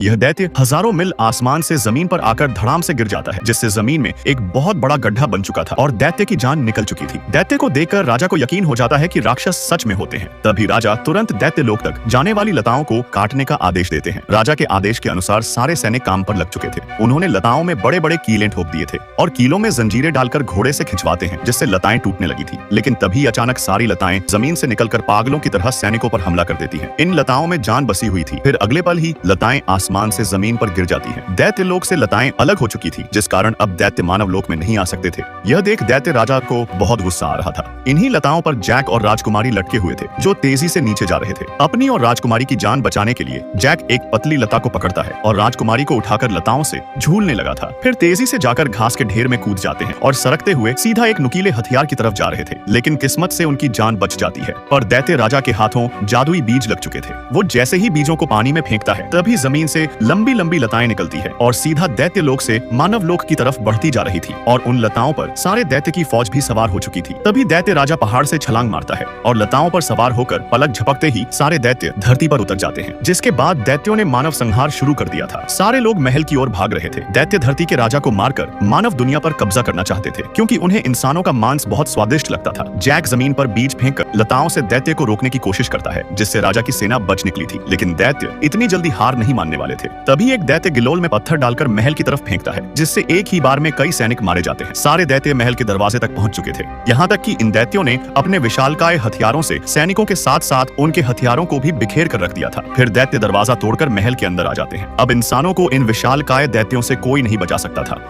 यह दैत्य हजारों मील आसमान से जमीन पर आकर धड़ाम से गिर जाता है, जिससे जमीन में एक बहुत बड़ा गड्ढा बन चुका था और दैत्य की जान निकल चुकी थी। दैत्य को देखकर राजा को यकीन हो जाता है कि राक्षस सच में होते हैं। तभी राजा तुरंत दैत्य लोक तक जाने वाली लताओं को काटने का आदेश देते हैं। राजा के आदेश के अनुसार सारे सैनिक काम पर लग चुके थे। उन्होंने लताओं में बड़े बड़े कीले ठोक दिए थे और कीलों में जंजीरें डालकर घोड़े से खिंचवाते हैं, जिससे लताएं टूटने लगी थी। लेकिन तभी अचानक सारी लताएं जमीन से निकलकर पागलों की तरह सैनिकों पर हमला कर देती हैं। इन लताओं में जान बसी हुई थी। फिर अगले पल ही लताएं आसमान से जमीन पर गिर जाती हैं। दैत्य लोक से लताएं अलग हो चुकी थी, जिस कारण अब दैत्य मानव लोक में नहीं आ सकते थे। यह देख दैत्य राजा को बहुत गुस्सा आ रहा था। इन्हीं लताओं पर जैक और राजकुमारी लटके हुए थे, जो तेजी से नीचे जा रहे थे। अपनी और राजकुमारी की जान बचाने के लिए जैक एक पतली लता को पकड़ता है और राजकुमारी को उठाकर लताओं से झूलने लगा था। फिर तेजी से जाकर घास के ढेर में कूद जाते हैं और सरकते हुए सीधा एक नुकीले हथियार की तरफ जा रहे थे। लेकिन किस्मत से उनकी जान बच जाती है और दैत्य राजा के हाथों जादुई बीज लग चुके थे। वो जैसे ही बीजों को पानी में फेंकता है, तभी जमीन से लंबी लंबी लताएं निकलती है और सीधा दैत्य लोक से मानव लोक की तरफ बढ़ती जा रही थी। और उन लताओं पर सारे दैत्य की फौज भी सवार हो चुकी थी। तभी दैत्य राजा पहाड़ से छलांग मारता है और लताओं पर सवार होकर पलक झपकते ही सारे दैत्य धरती पर उतर जाते हैं। जिसके बाद दैत्यों ने मानव संहार शुरू कर दिया था। सारे लोग महल की ओर भाग रहे थे। दैत्य धरती के राजा को मारकर मानव दुनिया पर कब्जा करना चाहते थे, क्योंकि उन्हें इंसानों का मांस बहुत स्वादिष्ट लगता था। जैक जमीन पर बीज फेंककर लताओं से दैत्य को रोकने की कोशिश करता है, जिससे राजा की सेना बच निकली थी। लेकिन दैत्य इतनी जल्दी हार नहीं मानने वाले थे। तभी एक दैत्य गिलोल में पत्थर डालकर महल की तरफ फेंकता है, जिससे एक ही बार में कई सैनिक मारे जाते हैं। सारे दैत्य महल के दरवाजे तक पहुंच चुके थे। यहाँ तक कि इन दैत्यों ने अपने विशालकाय हथियारों से सैनिकों के साथ साथ उनके हथियारों को भी बिखेर कर रख दिया था। फिर दैत्य दरवाजा तोड़कर महल के अंदर आ जाते हैं। अब इंसानों को इन विशालकाय दैत्यों से कोई नहीं बचा सकता था।